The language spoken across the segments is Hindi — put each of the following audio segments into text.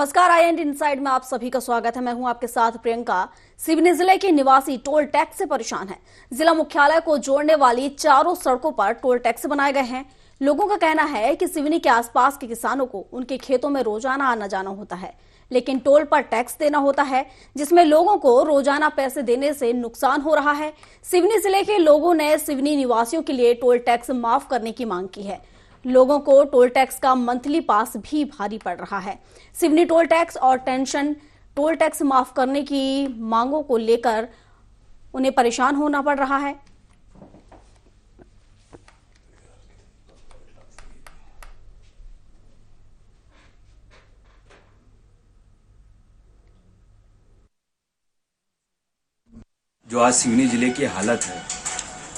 नमस्कार, IND इनसाइड में आप सभी का स्वागत है। मैं हूं आपके साथ प्रियंका। सिवनी जिले के निवासी टोल टैक्स से परेशान हैं। जिला मुख्यालय को जोड़ने वाली चारों सड़कों पर टोल टैक्स बनाए गए हैं। लोगों का कहना है कि सिवनी के आसपास के किसानों को उनके खेतों में रोजाना आना जाना होता है, लेकिन टोल पर टैक्स देना होता है, जिसमें लोगों को रोजाना पैसे देने से नुकसान हो रहा है। सिवनी जिले के लोगों ने सिवनी निवासियों के लिए टोल टैक्स माफ करने की मांग की है। लोगों को टोल टैक्स का मंथली पास भी भारी पड़ रहा है। सिवनी टोल टैक्स और टेंशन टोल टैक्स माफ करने की मांगों को लेकर उन्हें परेशान होना पड़ रहा है। जो आज सिवनी जिले की हालत है,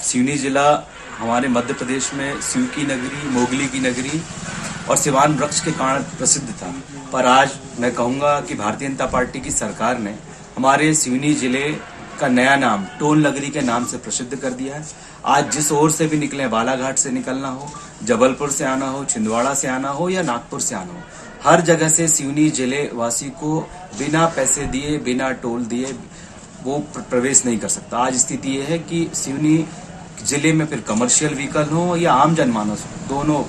सिवनी जिला हमारे मध्य प्रदेश में शिव की नगरी, मोगली की नगरी और सिवान वृक्ष के कारण प्रसिद्ध था। पर आज मैं कहूँगा कि भारतीय जनता पार्टी की सरकार ने हमारे सिवनी जिले का नया नाम टोल नगरी के नाम से प्रसिद्ध कर दिया है। आज जिस ओर से भी निकले, बालाघाट से निकलना हो, जबलपुर से आना हो, छिंदवाड़ा से आना हो या नागपुर से आना हो, हर जगह से सिवनी जिले वासी को बिना पैसे दिए, बिना टोल दिए वो प्रवेश नहीं कर सकता। आज स्थिति यह है कि सिवनी जिले में फिर कमर्शियल व्हीकल हो या आम जनमानस हो, दोनों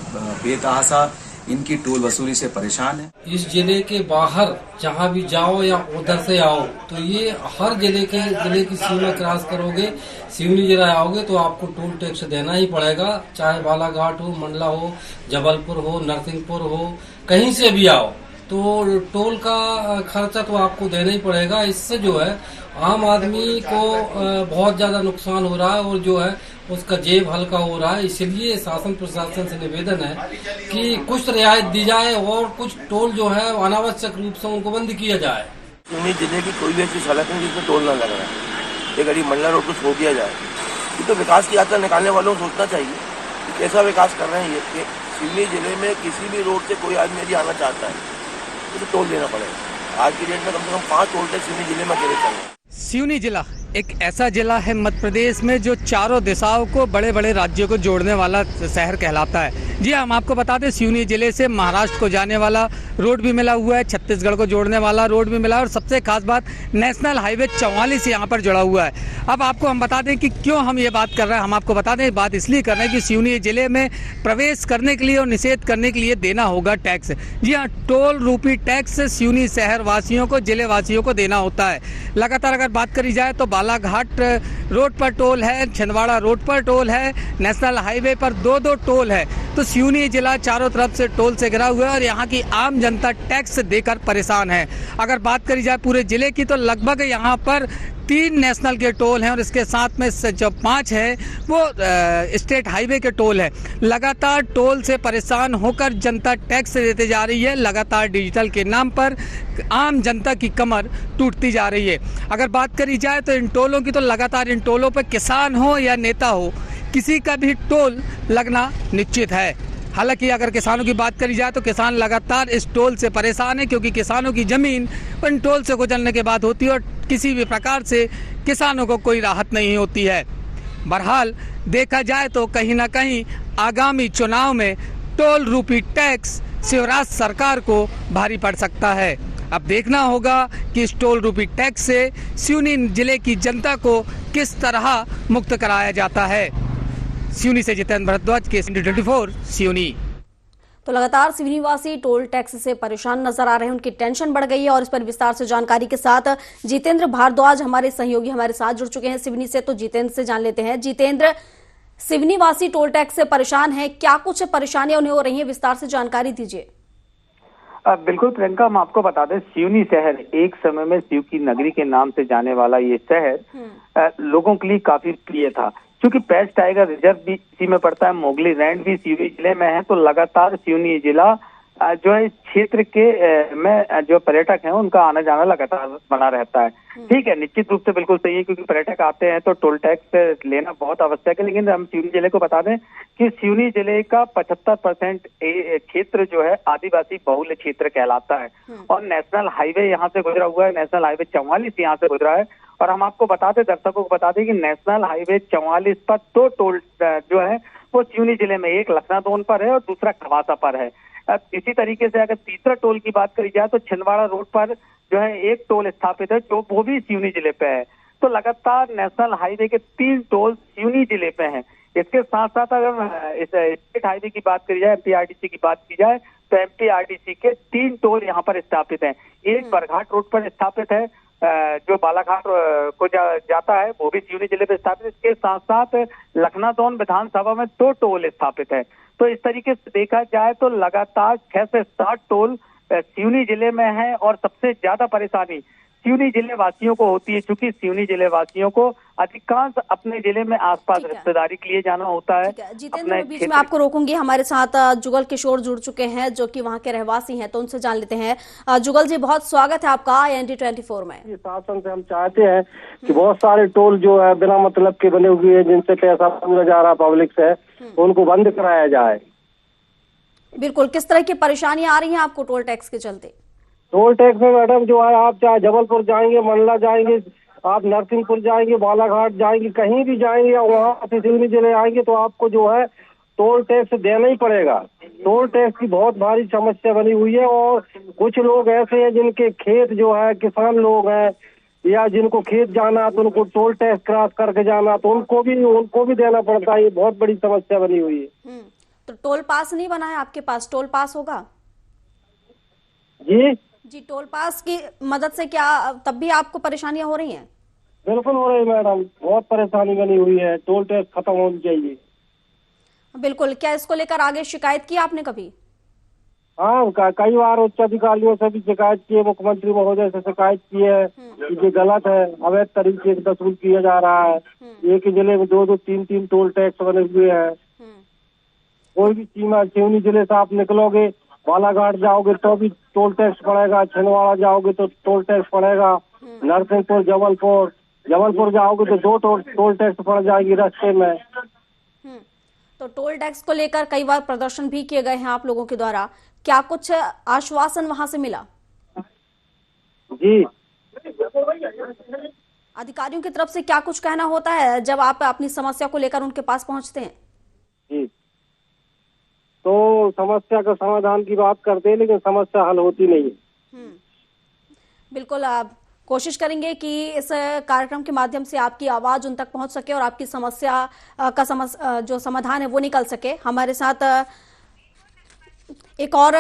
बेतहाशा इनकी टोल वसूली से परेशान है। इस जिले के बाहर जहाँ भी जाओ या उधर से आओ तो ये हर जिले की सीमा क्रॉस करोगे, सिवनी जिला आओगे तो आपको टोल टैक्स देना ही पड़ेगा। चाहे बालाघाट हो, मंडला हो, जबलपुर हो, नरसिंहपुर हो, कहीं से भी आओ तो टोल का खर्चा तो आपको देना ही पड़ेगा। इससे जो है आम आदमी को बहुत ज्यादा नुकसान हो रहा है और जो है उसका जेब हल्का हो रहा है। इसलिए शासन प्रशासन से निवेदन है कि कुछ रियायत दी जाए और कुछ टोल जो है अनावश्यक रूप से उनको बंद किया जाए। सिवनी जिले की कोई भी ऐसी सड़क है जिसमें टोल न लग रहा है, ये गरीब मंडला रोड को छोड़ दिया जाए। ये तो विकास की यात्रा निकालने वालों को सोचना चाहिए कि कैसा विकास कर रहे हैं। ये सिवनी जिले में किसी भी रोड से कोई आदमी यदि आना चाहता है तो टोल देना पड़ेगा। आज की डेट में कम से कम 5 टोल टैक्स सिवनी जिले में अकेले चल रहे हैं। सिवनी जिला एक ऐसा जिला है मध्य प्रदेश में जो चारों दिशाओं को, बड़े बड़े राज्यों को जोड़ने वाला शहर कहलाता है। जी हम आपको बता दें, सिवनी जिले से महाराष्ट्र को जाने वाला रोड भी मिला हुआ है, छत्तीसगढ़ को जोड़ने वाला रोड भी मिला है और सबसे खास बात नेशनल हाईवे 44 यहाँ पर जुड़ा हुआ है। अब आपको हम बता दें कि क्यों हम ये बात कर रहे हैं। हम आपको बता दें बात इसलिए कर रहे हैं कि सिवनी जिले में प्रवेश करने के लिए और निषेध करने के लिए देना होगा टैक्स। जी हाँ, टोल रूपी टैक्स सिवनी शहर वासियों को, जिले वासियों को देना होता है। लगातार अगर बात करी जाए तो बालाघाट रोड पर टोल है, छिंदवाड़ा रोड पर टोल है, नेशनल हाईवे पर 2-2 टोल है। तो सिवनी जिला चारों तरफ से टोल से घिरा हुआ है और यहाँ की आम जनता टैक्स देकर परेशान है। अगर बात करी जाए पूरे जिले की तो लगभग यहाँ पर 3 नेशनल के टोल हैं और इसके साथ में जो 5 है वो स्टेट हाईवे के टोल है। लगातार टोल से परेशान होकर जनता टैक्स देते जा रही है। लगातार डिजिटल के नाम पर आम जनता की कमर टूटती जा रही है। अगर बात करी जाए तो इन टोलों की, तो लगातार इन टोलों पर किसान हो या नेता हो, किसी का भी टोल लगना निश्चित है। हालांकि अगर किसानों की बात करी जाए तो किसान लगातार इस टोल से परेशान है, क्योंकि किसानों की जमीन इन टोल से गुजरने के बाद होती है और किसी भी प्रकार से किसानों को कोई राहत नहीं होती है। बहरहाल देखा जाए तो कहीं ना कहीं आगामी चुनाव में टोल रूपी टैक्स शिवराज सरकार को भारी पड़ सकता है। अब देखना होगा कि इस टोल रूपी टैक्स से सिवनी जिले की जनता को किस तरह मुक्त कराया जाता है। सिवनी से जितेंद्र भारद्वाज के 24 सिवनी। तो लगातार सिवनी वासी टोल टैक्स से परेशान नजर आ रहे हैं, उनकी टेंशन बढ़ गई है और इस पर विस्तार से जानकारी के साथ जितेंद्र भारद्वाज हमारे सहयोगी हमारे साथ जुड़ चुके हैं सिवनी से। तो जितेंद्र से जान लेते हैं। जितेंद्र, सिवनी वासी टोल टैक्स से परेशान है, क्या कुछ परेशानियां उन्हें हो रही है, विस्तार से जानकारी दीजिए। बिल्कुल प्रियंका, हम आपको बता दें सिवनी शहर एक समय में शिव की नगरी के नाम से जाने वाला ये शहर लोगों के लिए काफी प्रिय था, क्योंकि पेस्ट टाइगर रिजर्व भी इसी में पड़ता है, मोगली रैंड भी सिवनी जिले में है। तो लगातार सिवनी जिला जो है इस क्षेत्र के में जो पर्यटक हैं उनका आना जाना लगातार बना रहता है। ठीक है, निश्चित रूप से बिल्कुल सही है, क्योंकि पर्यटक आते हैं तो टोल टैक्स लेना बहुत आवश्यक है। लेकिन हम सिवनी जिले को बता दें कि सिवनी जिले का 75% क्षेत्र जो है आदिवासी बहुल क्षेत्र कहलाता है और नेशनल हाईवे यहाँ से गुजरा हुआ है। नेशनल हाईवे 44 यहाँ से गुजरा है और हम आपको बता दें, दर्शकों को बता दें कि नेशनल हाईवे 44 पर 2 टोल जो है वो सिवनी जिले में, एक लखनादौन पर है और दूसरा खवासा पर है। इसी तरीके से अगर तीसरा टोल की बात करी जाए तो छिंदवाड़ा रोड पर जो है एक टोल स्थापित है, जो वो भी सिवनी जिले पे है। तो लगातार नेशनल हाईवे के 3 टोल सिवनी जिले पे हैं। इसके साथ साथ अगर इस स्टेट हाईवे की बात करी जाए, एमपीआरडीसी की बात की जाए, तो एमपीआरडीसी के 3 टोल यहाँ पर स्थापित हैं। एक बरघाट रोड पर स्थापित है, जो बालाघाट को जाता है, वो भी सिवनी जिले पे स्थापित है। इसके साथ साथ लखनादौन विधानसभा में 2 टोल स्थापित है। तो इस तरीके से देखा जाए तो लगातार 6 से 7 टोल सिवनी जिले में है, और सबसे ज्यादा परेशानी सिवनी जिले वासियों को होती है, क्योंकि सिवनी जिले वासियों को अधिकांश अपने जिले में आसपास रिश्तेदारी के लिए जाना होता है। जितेंद्र, मैं बीच में आपको रोकूंगी। हमारे साथ जुगल किशोर जुड़ चुके हैं, जो कि वहां के रहवासी हैं, तो उनसे जान लेते हैं। जुगल जी, बहुत स्वागत है आपका IND24 में। शासन से हम चाहते हैं कि बहुत सारे टोल जो है बिना मतलब के बने हुए हैं, जिनसे पैसा पूरा जा रहा पब्लिक से, उनको बंद कराया जाए। बिल्कुल, किस तरह की परेशानियां आ रही हैं आपको टोल टैक्स के चलते? टोल टैक्स में मैडम जो है, आप चाहे जबलपुर जाएंगे, मंडला जाएंगे, आप नरसिंहपुर जाएंगे, बालाघाट जाएंगे, कहीं भी जाएंगे, या वहाँ से सिवनी जिले आएंगे, तो आपको जो है टोल टैक्स देना ही पड़ेगा। टोल टैक्स की बहुत भारी समस्या बनी हुई है, और कुछ लोग ऐसे हैं जिनके खेत जो है, किसान लोग हैं, या जिनको खेत जाना तो उनको टोल टैक्स क्रॉस करके जाना, तो उनको भी देना पड़ता है। ये बहुत बड़ी समस्या बनी हुई है। तो टोल पास नहीं बना है आपके पास? टोल पास होगा जी, टोल पास की मदद से क्या तब भी आपको परेशानियां हो रही हैं? बिल्कुल हो रही है मैडम, बहुत परेशानी बनी हुई है। टोल टैक्स खत्म होनी चाहिए। बिल्कुल, क्या इसको लेकर आगे शिकायत की आपने कभी? हाँ, कई बार उच्च अधिकारियों से भी शिकायत की है, मुख्यमंत्री महोदय से शिकायत की है कि ये गलत है, अवैध तरीके से वसूल किया जा रहा है। एक ही जिले में 2-2, 3-3 टोल टैक्स बने हुए हैं। कोई भी सीमा, सिवनी जिले से आप निकलोगे, बालाघाट जाओगे तो भी टोल टैक्स पड़ेगा, छिंदवाड़ा जाओगे तो टोल टैक्स पड़ेगा, नरसिंहपुर, जबलपुर जाओगे तो 2 टोल टैक्स पड़ जाएगी रास्ते में। तो टोल टैक्स को लेकर कई बार प्रदर्शन भी किए गए हैं आप लोगों के द्वारा, क्या कुछ आश्वासन वहां से मिला? जी, अधिकारियों की तरफ से क्या कुछ कहना होता है जब आप अपनी समस्या को लेकर उनके पास पहुंचते हैं? जी, तो समस्या का समाधान की बात करते हैं, लेकिन समस्या हल होती नहीं है। बिल्कुल, आप कोशिश करेंगे कि इस कार्यक्रम के माध्यम से आपकी आवाज उन तक पहुंच सके और आपकी समस्या का जो समाधान है वो निकल सके। हमारे साथ एक और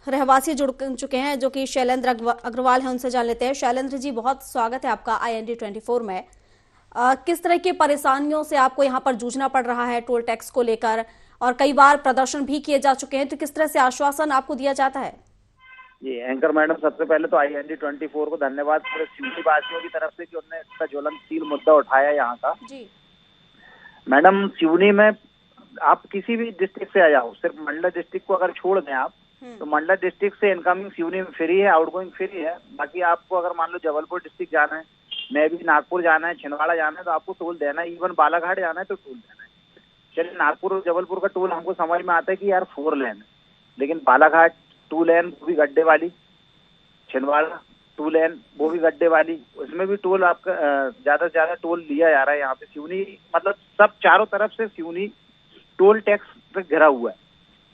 रहवासी जुड़ चुके हैं, जो कि शैलेंद्र अग्रवाल हैं, उनसे जान लेते हैं। शैलेंद्र जी, बहुत स्वागत है आपका IND24 में। किस तरह की परेशानियों से आपको यहाँ पर जूझना पड़ रहा है टोल टैक्स को लेकर, और कई बार प्रदर्शन भी किए जा चुके हैं, तो किस तरह से आश्वासन आपको दिया जाता है? जी, एंकर मैडम, सबसे पहले तो IND24 को धन्यवाद पूरे सिवनी वासियों की तरफ से कि उन्होंने इसका ज्वलनशील मुद्दा उठाया यहाँ का। जी मैडम, सिवनी में आप किसी भी डिस्ट्रिक्ट से आ जाओ, सिर्फ मंडला डिस्ट्रिक्ट को अगर छोड़ दें आप, तो मंडला डिस्ट्रिक्ट से इनकमिंग सिवनी में फ्री है, आउटगोइंग फ्री है। बाकी आपको अगर मान लो जबलपुर डिस्ट्रिक्ट जाना है, मैं भी नागपुर जाना है, छिंदवाड़ा जाना है, तो आपको टोल देना है। इवन बालाघाट जाना है तो टोल देना है। चलिए, नागपुर और जबलपुर का टोल हमको समझ में आता है कि यार 4 लेन है, लेकिन बालाघाट 2 लेन, वो भी गड्ढे वाली, छिंदवाड़ा 2 लेन, वो भी गड्ढे वाली, उसमें भी टोल आपका ज्यादा से ज्यादा टोल लिया जा रहा है। यहाँ पे सिवनी मतलब सब चारों तरफ से सिवनी टोल टैक्स से घिरा हुआ है।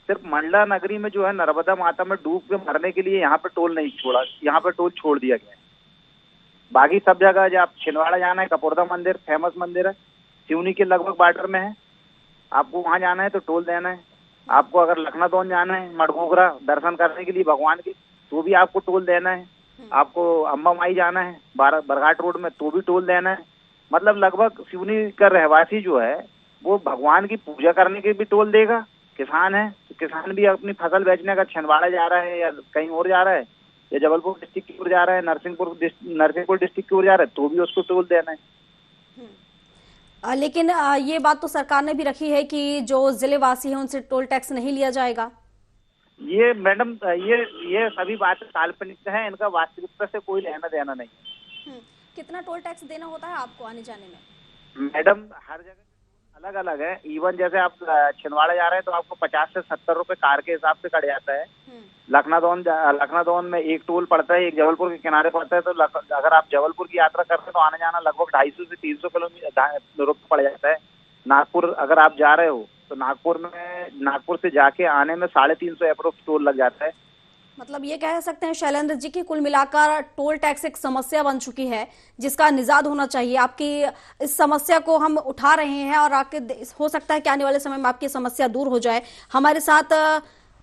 सिर्फ मंडला नगरी में जो है, नर्मदा माता में डूब के मरने के लिए यहाँ पे टोल नहीं छोड़ा, यहाँ पे टोल छोड़ दिया गया है। बाकी सब जगह जब आप छिंदवाड़ा जाना है, कपूरदा मंदिर फेमस मंदिर है, सिवनी के लगभग बॉर्डर में है, आपको वहां जाना है तो टोल देना है। आपको अगर लखनादौन जाना है, मड़गोगरा दर्शन करने के लिए भगवान के, तो भी आपको टोल देना है। आपको अम्बा माई जाना है बरघाट रोड में, तो भी टोल देना है। मतलब लगभग सिवनी का रहवासी जो है वो भगवान की पूजा करने के भी टोल देगा। किसान है तो किसान भी अपनी फसल बेचने का छिंदवाड़ा जा रहा है या कहीं और जा रहा है, या जबलपुर डिस्ट्रिक्ट की ओर जा रहा है, नरसिंहपुर डिस्ट्रिक्ट की ओर जा रहा है, तो भी उसको टोल देना है। लेकिन ये बात तो सरकार ने भी रखी है कि जो जिले वासी हैं उनसे टोल टैक्स नहीं लिया जाएगा। ये मैडम, ये सभी बातें काल्पनिक है, इनका वास्तविकता से कोई लेना देना नहीं है। कितना टोल टैक्स देना होता है आपको आने जाने में? मैडम, हर जगह अलग अलग है। इवन जैसे आप छिंदवाड़ा जा रहे हैं तो आपको 50 से 70 रुपए कार के हिसाब से कट जाता है। लखनादौन में एक टोल पड़ता है, एक जबलपुर के किनारे पड़ता है। तो अगर आप जबलपुर की यात्रा करते हैं तो आने जाना लगभग 250 से 300 रुपये पड़ जाता है। नागपुर अगर आप जा रहे हो तो नागपुर से जाके आने में 350 अप्रोक्स टोल लग जाता है। मतलब ये कह सकते हैं शैलेंद्र जी की कुल मिलाकर टोल टैक्स एक समस्या बन चुकी है जिसका निजात होना चाहिए। आपकी इस समस्या को हम उठा रहे हैं और हो सकता है कि आने वाले समय में आपकी समस्या दूर हो जाए। हमारे साथ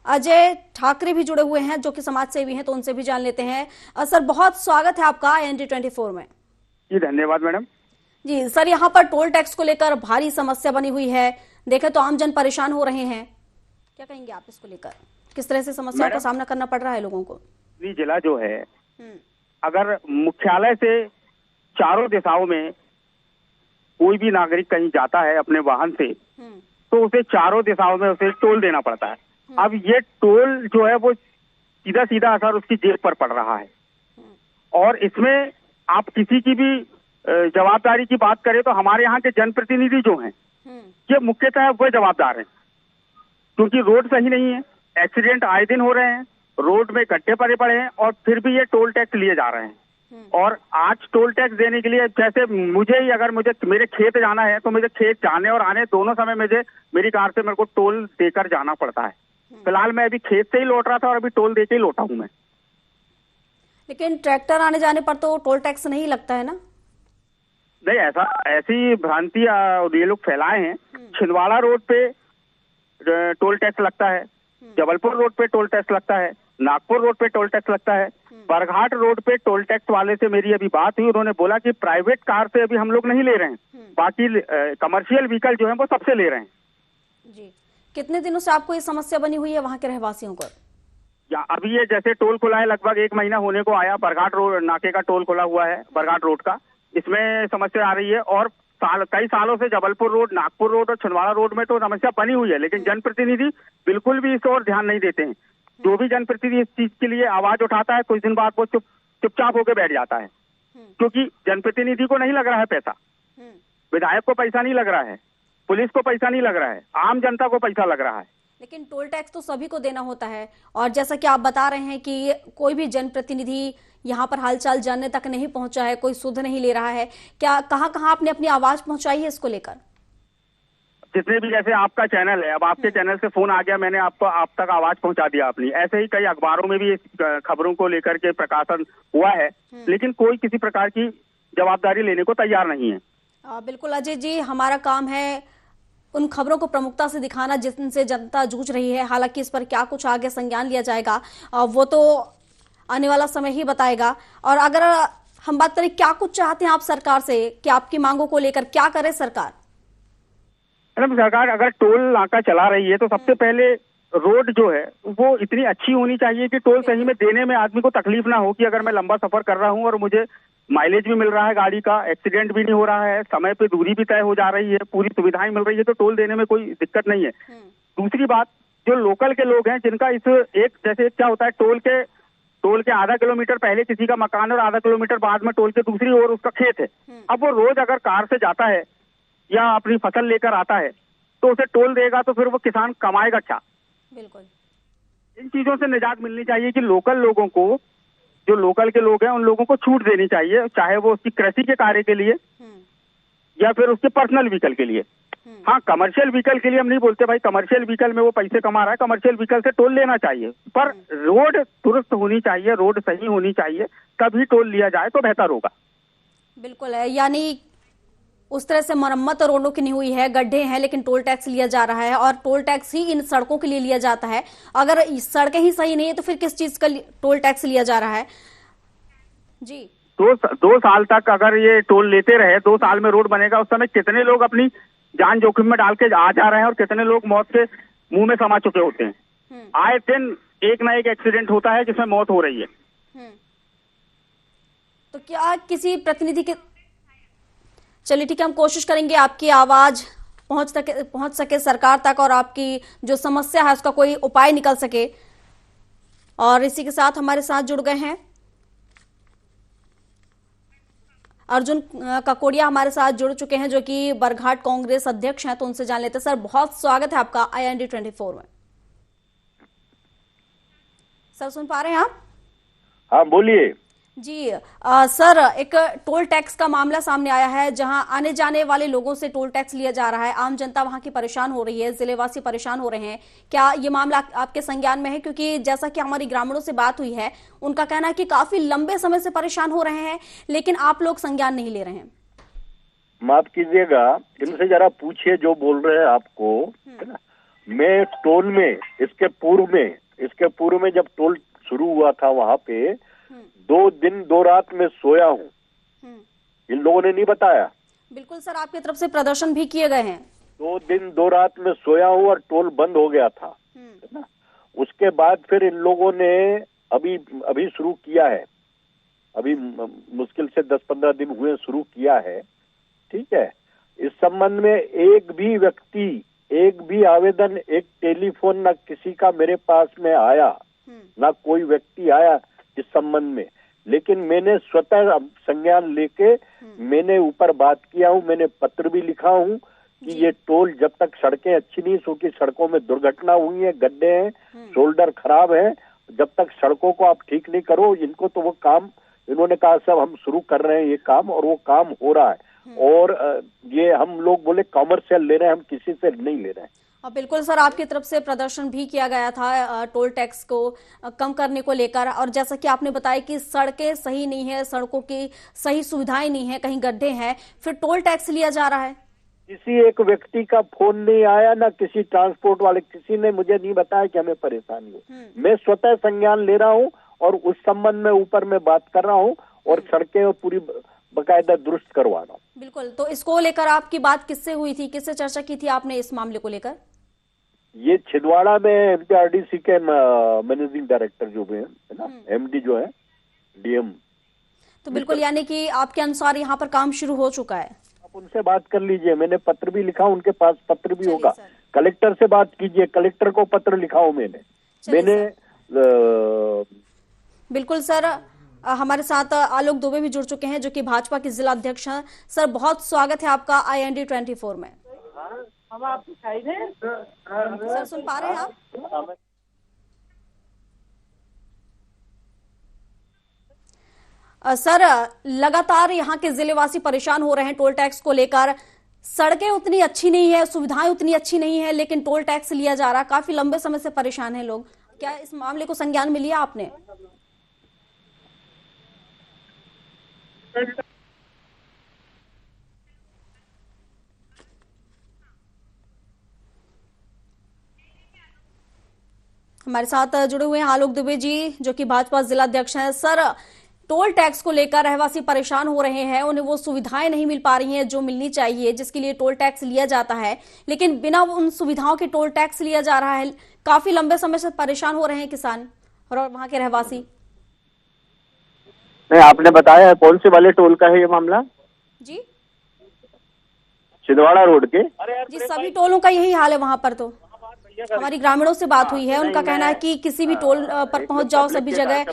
अजय ठाकरे भी जुड़े हुए हैं जो कि समाज सेवी हैं, तो उनसे भी जान लेते हैं। सर, बहुत स्वागत है आपका IND24 में। जी धन्यवाद मैडम। जी सर, यहाँ पर टोल टैक्स को लेकर भारी समस्या बनी हुई है, देखें तो आमजन परेशान हो रहे हैं, क्या कहेंगे आप इसको लेकर? किस तरह से समस्याओं का सामना करना पड़ रहा है लोगों को? जिला जो है, अगर मुख्यालय से चारों दिशाओं में कोई भी नागरिक कहीं जाता है अपने वाहन से, तो उसे चारों दिशाओं में उसे टोल देना पड़ता है। अब ये टोल जो है वो सीधा सीधा असर उसकी जेब पर पड़ रहा है। और इसमें आप किसी की भी जवाबदारी की बात करें तो हमारे यहाँ के जनप्रतिनिधि जो हैं, ये मुख्यतः वो जवाबदार हैं, क्योंकि रोड सही नहीं है, एक्सीडेंट आए दिन हो रहे हैं, रोड में गड्ढे पड़े पड़े हैं, और फिर भी ये टोल टैक्स लिए जा रहे हैं। और आज टोल टैक्स देने के लिए, जैसे अगर मुझे मेरे खेत जाना है तो मुझे खेत जाने और आने दोनों समय मेरी कार से मेरे को टोल देकर जाना पड़ता है। फिलहाल मैं अभी खेत से ही लौट रहा था और अभी टोल देके ही लौटा हूं मैं। लेकिन ट्रैक्टर आने जाने पर तो टोल टैक्स नहीं लगता है ना? नहीं, ऐसी भ्रांति ये लोग फैलाए हैं। छिंदवाड़ा रोड पे टोल टैक्स लगता है, जबलपुर रोड पे टोल टैक्स लगता है, नागपुर रोड पे टोल टैक्स लगता है, बरघाट रोड पे टोल टैक्स वाले से मेरी अभी बात हुई, उन्होंने बोला कि प्राइवेट कार से अभी हम लोग नहीं ले रहे हैं, बाकी कमर्शियल व्हीकल जो है वो सबसे ले रहे हैं। जी, कितने दिनों से आपको ये समस्या बनी हुई है वहाँ के रहवासियों को? या अभी ये जैसे टोल खुला है, लगभग 1 महीना होने को आया, बरघाट रोड नाके का टोल खुला हुआ है, बरघाट रोड का, इसमें समस्या आ रही है। और कई सालों से जबलपुर रोड, नागपुर रोड और छिंदवाड़ा रोड में तो समस्या बनी हुई है, लेकिन जनप्रतिनिधि बिल्कुल भी इस ओर ध्यान नहीं देते हैं। जो भी जनप्रतिनिधि इस चीज के लिए आवाज उठाता है, कुछ दिन बाद वो चुपचाप होकर बैठ जाता है, क्योंकि जनप्रतिनिधि को नहीं लग रहा है पैसा, विधायक को पैसा नहीं लग रहा है, पुलिस को पैसा नहीं लग रहा है, आम जनता को पैसा लग रहा है। लेकिन टोल टैक्स तो सभी को देना होता है, और जैसा कि आप बता रहे हैं कि कोई भी जनप्रतिनिधि यहाँ पर हालचाल जानने तक नहीं पहुंचा है, कोई सुध नहीं ले रहा है, क्या कहाँ आपने अपनी आवाज पहुंचाई है इसको लेकर? जितने भी, जैसे आपका चैनल है, अब आपके चैनल से फोन आ गया, मैंने आप तक आवाज पहुंचा दिया अपनी, ऐसे ही कई अखबारों में भी इस खबरों को लेकर के प्रकाशन हुआ है, लेकिन कोई किसी प्रकार की जवाबदारी लेने को तैयार नहीं है। बिल्कुल अजय जी, हमारा काम है उन खबरों को प्रमुखता से दिखाना जिनसे जनता जूझ रही है। हालांकि इस पर क्या कुछ आगे संज्ञान लिया जाएगा वो तो आने वाला समय ही बताएगा। और अगर हम बात करें क्या कुछ चाहते हैं आप सरकार से, कि आपकी मांगों को लेकर क्या करे सरकार? मैडम, सरकार अगर टोल नाका चला रही है तो सबसे पहले रोड जो है वो इतनी अच्छी होनी चाहिए कि टोल सही में देने में आदमी को तकलीफ ना हो, कि अगर मैं लंबा सफर कर रहा हूं और मुझे माइलेज भी मिल रहा है गाड़ी का, एक्सीडेंट भी नहीं हो रहा है, समय पे दूरी भी तय हो जा रही है, पूरी सुविधाएं मिल रही है, तो टोल देने में कोई दिक्कत नहीं है। दूसरी बात, जो लोकल के लोग हैं जिनका जैसे क्या होता है, टोल के आधा किलोमीटर पहले किसी का मकान और आधा किलोमीटर बाद में टोल के दूसरी ओर उसका खेत है। अब वो रोज अगर कार से जाता है या अपनी फसल लेकर आता है तो उसे टोल देगा तो फिर वो किसान कमाएगा क्या? बिल्कुल, इन चीजों से निजात मिलनी चाहिए कि लोकल लोगों को, जो लोकल के लोग हैं उन लोगों को छूट देनी चाहिए, चाहे वो उसकी कृषि के कार्य के लिए या फिर उसके पर्सनल व्हीकल के लिए। हाँ, कमर्शियल व्हीकल के लिए हम नहीं बोलते भाई, कमर्शियल व्हीकल में वो पैसे कमा रहा है, कमर्शियल व्हीकल से टोल लेना चाहिए, पर रोड दुरुस्त होनी चाहिए, रोड सही होनी चाहिए, तभी टोल लिया जाए तो बेहतर होगा। बिल्कुल है, यानी उस तरह से मरम्मत रोडों की नहीं हुई है, गड्ढे हैं, लेकिन टोल टैक्स लिया जा रहा है, और टोल टैक्स ही इन सड़कों के लिए लिया जाता है। अगर सड़कें ही सही नहीं है तो फिर किस चीज का टोल टैक्स लिया जा रहा है? जी, 2 साल तक अगर ये टोल लेते रहे, 2 साल में रोड बनेगा, उस समय कितने लोग अपनी जान जोखिम में डाल के आ जा रहे हैं और कितने लोग मौत के मुंह में समा चुके होते हैं। आए दिन एक ना एक एक्सीडेंट होता है जिसमें मौत हो रही है। तो क्या किसी प्रतिनिधि के, चलिए ठीक है, हम कोशिश करेंगे आपकी आवाज पहुंच सके सरकार तक और आपकी जो समस्या है उसका कोई उपाय निकल सके। और इसी के साथ हमारे साथ जुड़ गए हैं अर्जुन ककोड़िया, हमारे साथ जुड़ चुके हैं, जो कि बरघाट कांग्रेस अध्यक्ष हैं, तो उनसे जान लेते हैं। सर, बहुत स्वागत है आपका IND24 में। सर, सुन पा रहे हैं आप? हाँ, बोलिए। जी सर, एक टोल टैक्स का मामला सामने आया है जहां आने जाने वाले लोगों से टोल टैक्स लिया जा रहा है। आम जनता वहां की परेशान हो रही है, जिलेवासी परेशान हो रहे हैं। क्या ये मामला आपके संज्ञान में है? क्योंकि जैसा कि हमारी ग्रामीणों से बात हुई है, उनका कहना है कि काफी लंबे समय से परेशान हो रहे हैं, लेकिन आप लोग संज्ञान नहीं ले रहे हैं। माफ कीजिएगा, इनसे जरा पूछिए जो बोल रहे हैं आपको, है ना। मैं टोल में इसके पूर्व में जब टोल शुरू हुआ था वहां पे 2 दिन 2 रात में सोया हूँ। इन लोगों ने नहीं बताया। बिल्कुल सर, आपकी तरफ से प्रदर्शन भी किए गए हैं। 2 दिन 2 रात में सोया हूँ और टोल बंद हो गया था, है ना। उसके बाद फिर इन लोगों ने अभी शुरू किया है। अभी मुश्किल से 10-15 दिन हुए शुरू किया है, ठीक है। इस संबंध में एक भी व्यक्ति, एक भी आवेदन, एक टेलीफोन ना किसी का मेरे पास में आया, ना कोई व्यक्ति आया इस संबंध में। लेकिन मैंने स्वतः संज्ञान लेके मैंने ऊपर बात किया हूँ, मैंने पत्र भी लिखा हूँ कि ये टोल जब तक सड़कें अच्छी नहीं, क्योंकि सड़कों में दुर्घटना हुई है, गड्ढे हैं, शोल्डर खराब है, जब तक सड़कों को आप ठीक नहीं करो इनको, तो वो काम इन्होंने कहा सब हम शुरू कर रहे हैं ये काम, और वो काम हो रहा है। और ये हम लोग बोले कॉमर्शियल ले रहे हैं, हम किसी से नहीं ले रहे हैं। बिल्कुल सर, आपकी तरफ से प्रदर्शन भी किया गया था टोल टैक्स को कम करने को लेकर, और जैसा कि आपने बताया कि सड़कें सही नहीं है, सड़कों की सही सुविधाएं नहीं है, कहीं गड्ढे हैं, फिर टोल टैक्स लिया जा रहा है। किसी एक व्यक्ति का फोन नहीं आया, ना किसी ट्रांसपोर्ट वाले, किसी ने मुझे नहीं बताया कि हमें परेशानी हो। मैं स्वतः संज्ञान ले रहा हूँ और उस संबंध में ऊपर में बात कर रहा हूँ और सड़कें पूरी बकायदा दुरुस्त करवा रहा हूँ। बिल्कुल, तो इसको लेकर आपकी बात किससे हुई थी, किससे चर्चा की थी आपने इस मामले को लेकर? ये छिंदवाड़ा में एमटीआरडीसी के मैनेजिंग डायरेक्टर जो भी है ना, एमडी जो है, डीएम। तो बिल्कुल, यानी कि आपके अनुसार यहाँ पर काम शुरू हो चुका है। आप उनसे बात कर लीजिए, मैंने पत्र भी लिखा, उनके पास पत्र भी होगा। कलेक्टर से बात कीजिए, कलेक्टर को पत्र लिखा हूं मैंने। बिल्कुल सर, हमारे साथ आलोक दुबे भी जुड़ चुके हैं जो कि भाजपा के जिला अध्यक्ष हैं। सर, बहुत स्वागत है आपका IND 24 में। हम आपको सर, सुन पा रहे हैं आप? सर, लगातार यहाँ के जिलेवासी परेशान हो रहे हैं टोल टैक्स को लेकर। सड़कें उतनी अच्छी नहीं है, सुविधाएं उतनी अच्छी नहीं है, लेकिन टोल टैक्स लिया जा रहा है। काफी लंबे समय से परेशान हैं लोग। क्या इस मामले को संज्ञान में लिया आपने? हमारे साथ जुड़े हुए हैं आलोक दुबे जी जो कि भाजपा जिला अध्यक्ष हैं। सर, टोल टैक्स को लेकर रहवासी परेशान हो रहे हैं, उन्हें वो सुविधाएं नहीं मिल पा रही हैं जो मिलनी चाहिए, जिसके लिए टोल टैक्स लिया जाता है, लेकिन बिना उन सुविधाओं के टोल टैक्स लिया जा रहा है। काफी लंबे समय से परेशान हो रहे हैं किसान और वहां के रहवासी। नहीं, आपने बताया कौन से वाले टोल का है ये मामला? जी, छिंदवाड़ा रोड के। जी, सभी टोलों का यही हाल है वहां पर। तो हमारी ग्रामीणों से बात हुई है, उनका कहना है कि किसी भी टोल पर पहुंच जाओ, सभी जगह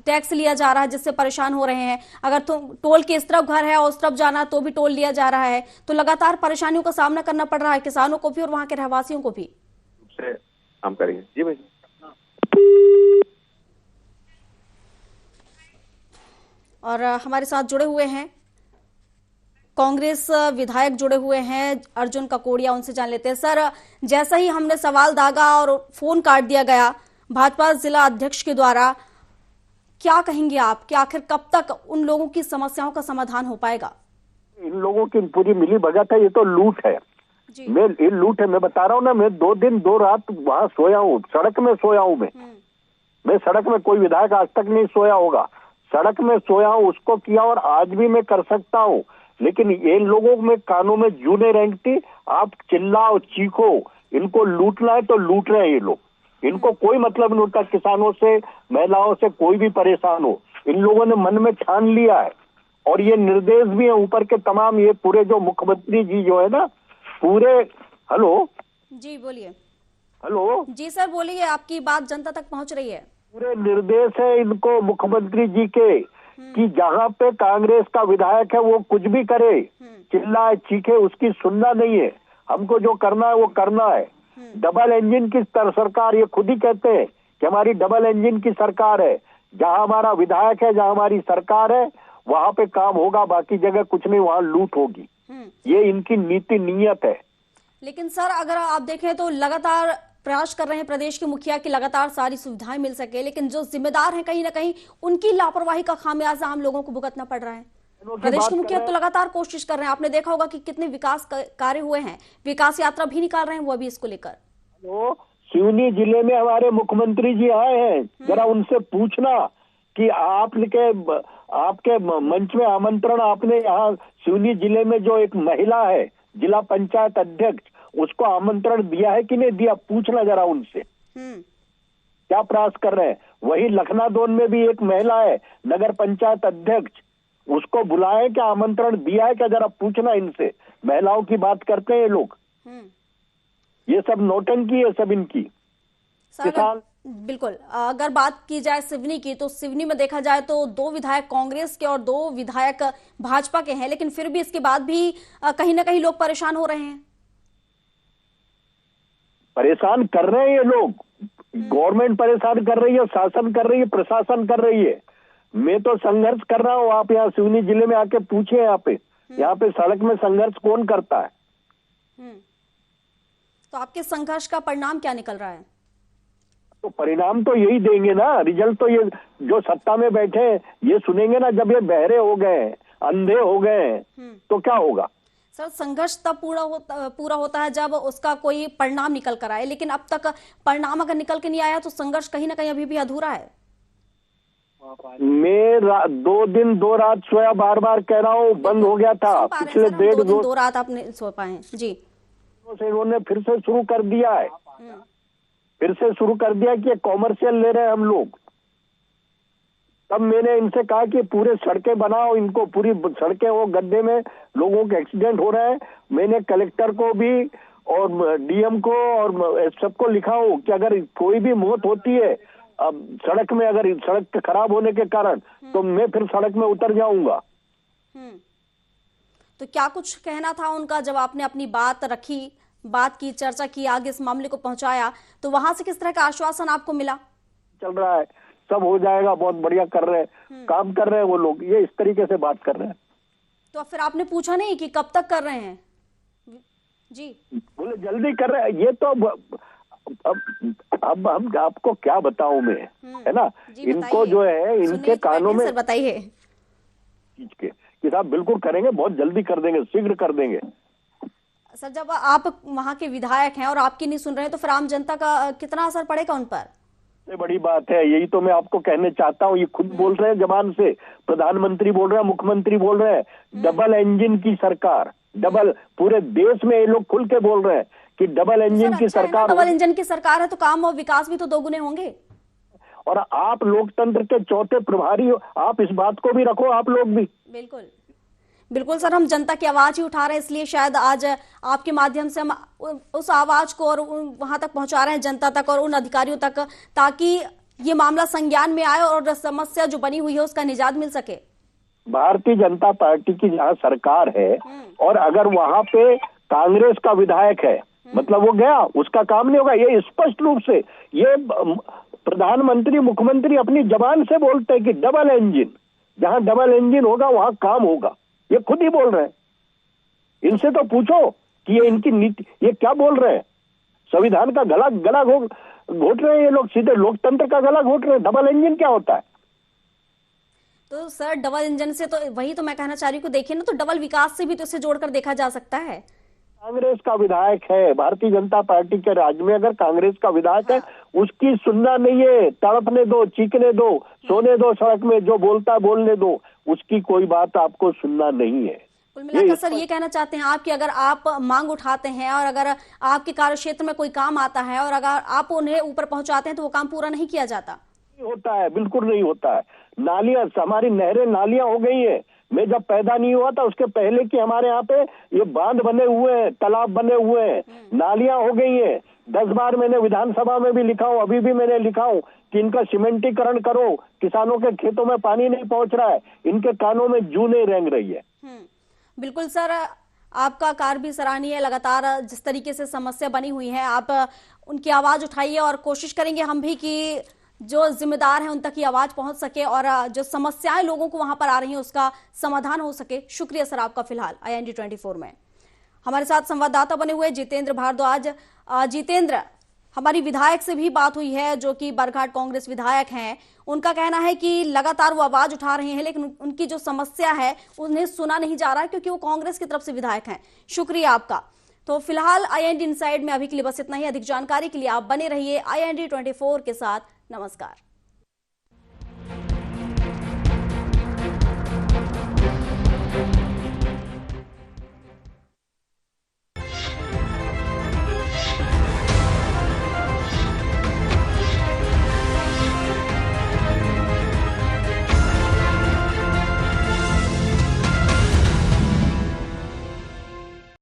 टैक्स लिया जा रहा है, जिससे परेशान हो रहे हैं। अगर तो टोल के इस तरफ घर है और उस तरफ जाना तो भी टोल लिया जा रहा है, तो लगातार परेशानियों का सामना करना पड़ रहा है किसानों को भी और वहां के रहवासियों को भी। हम करेंगे जी भाई। और हमारे साथ जुड़े हुए हैं कांग्रेस विधायक जुड़े हुए हैं अर्जुन ककोड़िया, उनसे जान लेते हैं। सर, जैसा ही हमने सवाल दागा और फोन काट दिया गया भाजपा जिला अध्यक्ष के द्वारा, क्या कहेंगे आप कि आखिर कब तक उन लोगों की समस्याओं का समाधान हो पाएगा? इन लोगों की पूरी मिली भगत है, ये तो लूट है। ये लूट है, मैं बता रहा हूँ ना। मैं 2 दिन 2 रात वहां सोया हूँ, सड़क में सोया हूँ। मैं सड़क में, कोई विधायक आज तक नहीं सोया होगा, सड़क में सोया हूँ, उसको किया और आज भी मैं कर सकता हूँ। लेकिन इन लोगों में कानों में जू नहीं रेंगती। आप चिल्लाओ चीखो, इनको लूटना है तो लूट रहे हैं ये लोग। इनको कोई मतलब नहीं होता किसानों से, महिलाओं से, कोई भी परेशान हो। इन लोगों ने मन में ठान लिया है और ये निर्देश भी है ऊपर के तमाम। ये पूरे जो मुख्यमंत्री जी जो है ना, पूरे। हेलो जी, बोलिए। हेलो जी सर, बोलिए, आपकी बात जनता तक पहुंच रही है। पूरे निर्देश है इनको मुख्यमंत्री जी के कि जहां पे कांग्रेस का विधायक है वो कुछ भी करे, चिल्लाए चीखे, उसकी सुनना नहीं है। हमको जो करना है वो करना है। डबल इंजन की सरकार, ये खुद ही कहते हैं कि हमारी डबल इंजन की सरकार है। जहां हमारा विधायक है, जहां हमारी सरकार है, वहां पे काम होगा, बाकी जगह कुछ नहीं, वहां लूट होगी। ये इनकी नीति नीयत है। लेकिन सर अगर आप देखें तो लगातार प्रयास कर रहे हैं प्रदेश के मुखिया की लगातार सारी सुविधाएं मिल सके, लेकिन जो जिम्मेदार हैं कहीं ना कहीं उनकी लापरवाही का खामियाजा आम लोगों को भुगतना पड़ रहा है। प्रदेश के मुखिया तो लगातार कोशिश कर रहे हैं, आपने देखा होगा कि कितने विकास कार्य हुए हैं, विकास यात्रा भी निकाल रहे हैं वो अभी इसको लेकर। सिवनी जिले में हमारे मुख्यमंत्री जी आए हैं, जरा उनसे पूछना कि आपके मंच में आमंत्रण आपने यहाँ सिवनी जिले में जो एक महिला है जिला पंचायत अध्यक्ष, उसको आमंत्रण दिया है कि नहीं दिया, पूछना जरा उनसे क्या प्रयास कर रहे हैं। वही लखनादौन में भी एक महिला है नगर पंचायत अध्यक्ष, उसको बुलाए क्या, आमंत्रण दिया है क्या, जरा पूछना इनसे। महिलाओं की बात करते हैं ये लोग, ये सब नौटंकी है सब इनकी। किसान बिल्कुल, अगर बात की जाए सिवनी की तो सिवनी में देखा जाए तो 2 विधायक कांग्रेस के और 2 विधायक भाजपा के हैं, लेकिन फिर भी इसके बाद भी कहीं ना कहीं लोग परेशान हो रहे हैं। परेशान कर रहे हैं ये लोग, गवर्नमेंट परेशान कर रही है, शासन कर रही है, प्रशासन कर रही है। मैं तो संघर्ष कर रहा हूँ, आप यहाँ सिवनी जिले में आके पूछिए, यहाँ पे सड़क में संघर्ष कौन करता है। तो आपके संघर्ष का परिणाम क्या निकल रहा है? तो परिणाम तो यही देंगे ना, रिजल्ट तो ये जो सत्ता में बैठे हैं ये सुनेंगे ना। जब ये बहरे हो गए, अंधे हो गए, तो क्या होगा? सर संघर्ष तब पूरा होता है जब उसका कोई परिणाम निकल कर आए, लेकिन अब तक परिणाम अगर निकल के नहीं आया तो संघर्ष कहीं ना कहीं अभी भी अधूरा है। मैं 2 दिन 2 रात सोया, बार बार कह रहा हूँ, बंद हो गया था पिछले 2 रात आपने सो पाए जी। इन्होंने फिर से शुरू कर दिया है, फिर से शुरू कर दिया कि कॉमर्शियल ले रहे हैं हम लोग। तब मैंने इनसे कहा कि पूरे सड़कें बनाओ, इनको पूरी सड़कें हो, गड्ढे में लोगों के एक्सीडेंट हो रहे हैं। मैंने कलेक्टर को भी और डीएम को और सबको लिखा हूं कि अगर कोई भी मौत होती है अब सड़क में, अगर सड़क खराब होने के कारण, तो मैं फिर सड़क में उतर जाऊंगा। तो क्या कुछ कहना था उनका जब आपने अपनी बात रखी, बात की, चर्चा की, आगे इस मामले को पहुंचाया, तो वहां से किस तरह का आश्वासन आपको मिला? चल रहा है, सब हो जाएगा, बहुत बढ़िया कर रहे हैं, काम कर रहे हैं वो लोग, ये इस तरीके से बात कर रहे हैं। तो फिर आपने पूछा नहीं कि कब तक कर रहे हैं? जी बोले जल्दी कर रहे हैं। ये तो अब हम आपको क्या बताऊं मैं, है ना, इनको जो है इनके कानों में बताइए कि साहब बिल्कुल करेंगे, बहुत जल्दी कर देंगे, शीघ्र कर देंगे। सर जब आप वहाँ के विधायक हैं और आपकी नहीं सुन रहे हैं तो फिर आम जनता का कितना असर पड़ेगा उन पर? ये बड़ी बात है, यही तो मैं आपको कहने चाहता हूँ। ये खुद बोल रहे हैं जबान से, प्रधानमंत्री बोल रहे हैं, मुख्यमंत्री बोल रहे हैं, डबल इंजन की सरकार, डबल, पूरे देश में ये लोग खुल के बोल रहे हैं कि डबल इंजन की सरकार। डबल इंजन की सरकार है तो काम और विकास भी तो दोगुने होंगे। और आप लोकतंत्र के चौथे प्रभारी हो, आप इस बात को भी रखो, आप लोग भी। बिल्कुल बिल्कुल सर, हम जनता की आवाज ही उठा रहे हैं, इसलिए शायद आज आपके माध्यम से हम उस आवाज को और वहां तक पहुंचा रहे हैं, जनता तक और उन अधिकारियों तक, ताकि ये मामला संज्ञान में आए और समस्या जो बनी हुई है उसका निजात मिल सके। भारतीय जनता पार्टी की जहाँ सरकार है और अगर वहां पे कांग्रेस का विधायक है, मतलब वो गया, उसका काम नहीं होगा। ये स्पष्ट रूप से ये प्रधानमंत्री, मुख्यमंत्री अपनी जबान से बोलते हैं कि डबल इंजन, जहां डबल इंजन होगा वहां काम होगा। ये खुद ही बोल रहे हैं, इनसे तो पूछो कि ये इनकी नीति, ये क्या बोल रहे हैं। संविधान का गला घोट रहे हैं ये लोग, सीधे लोकतंत्र का गला घोट रहे हैं। डबल इंजन क्या होता है? तो सर डबल इंजन से तो वही तो मैं कहना चाह रही हूँ, देखिए ना, तो डबल विकास से भी तो इसे जोड़कर देखा जा सकता है। कांग्रेस का विधायक है, भारतीय जनता पार्टी के राज्य में अगर कांग्रेस का विधायक है, उसकी सुनना नहीं है, तड़पने दो, चीखने दो, सोने दो सड़क में, जो बोलता है बोलने दो, उसकी कोई बात आपको सुनना नहीं है। कुल मिलाकर सर ये कहना चाहते हैं आप कि अगर आप मांग उठाते हैं और अगर आपके कार्य क्षेत्र में कोई काम आता है और अगर आप उन्हें ऊपर पहुंचाते हैं तो वो काम पूरा नहीं किया जाता? नहीं होता है, बिल्कुल नहीं होता है। नालियां, हमारी नहरें नालियां हो गई है। मैं जब पैदा नहीं हुआ था उसके पहले की हमारे यहाँ पे ये बांध बने हुए हैं, तालाब बने हुए हैं, नालियां हो गई हैं। 10 बार मैंने विधानसभा में भी लिखा हूं, अभी भी मैंने लिखा हूं कि इनका सीमेंटीकरण करो, किसानों के खेतों में पानी नहीं पहुंच रहा है, इनके कानों में जूं नहीं रेंग रही है। बिल्कुल सर, आपका कार्य भी सराहनीय है। लगातार जिस तरीके से समस्या बनी हुई है आप उनकी आवाज उठाइए और कोशिश करेंगे हम भी कि जो जिम्मेदार हैं उन तक ये आवाज पहुंच सके और जो समस्याएं लोगों को वहां पर आ रही हैं उसका समाधान हो सके। शुक्रिया सर आपका फिलहाल IND 24 में। हमारे साथ संवाददाता बने हुए जितेंद्र भारद्वाज। जितेंद्र, हमारी विधायक से भी बात हुई है जो कि बरघाट कांग्रेस विधायक हैं। उनका कहना है कि लगातार वो आवाज उठा रहे हैं लेकिन उनकी जो समस्या है उन्हें सुना नहीं जा रहा है क्योंकि वो कांग्रेस की तरफ से विधायक हैं। शुक्रिया आपका। तो फिलहाल IND इनसाइड में अभी के लिए बस इतना ही। अधिक जानकारी के लिए आप बने रहिए IND 24 के साथ। नमस्कार।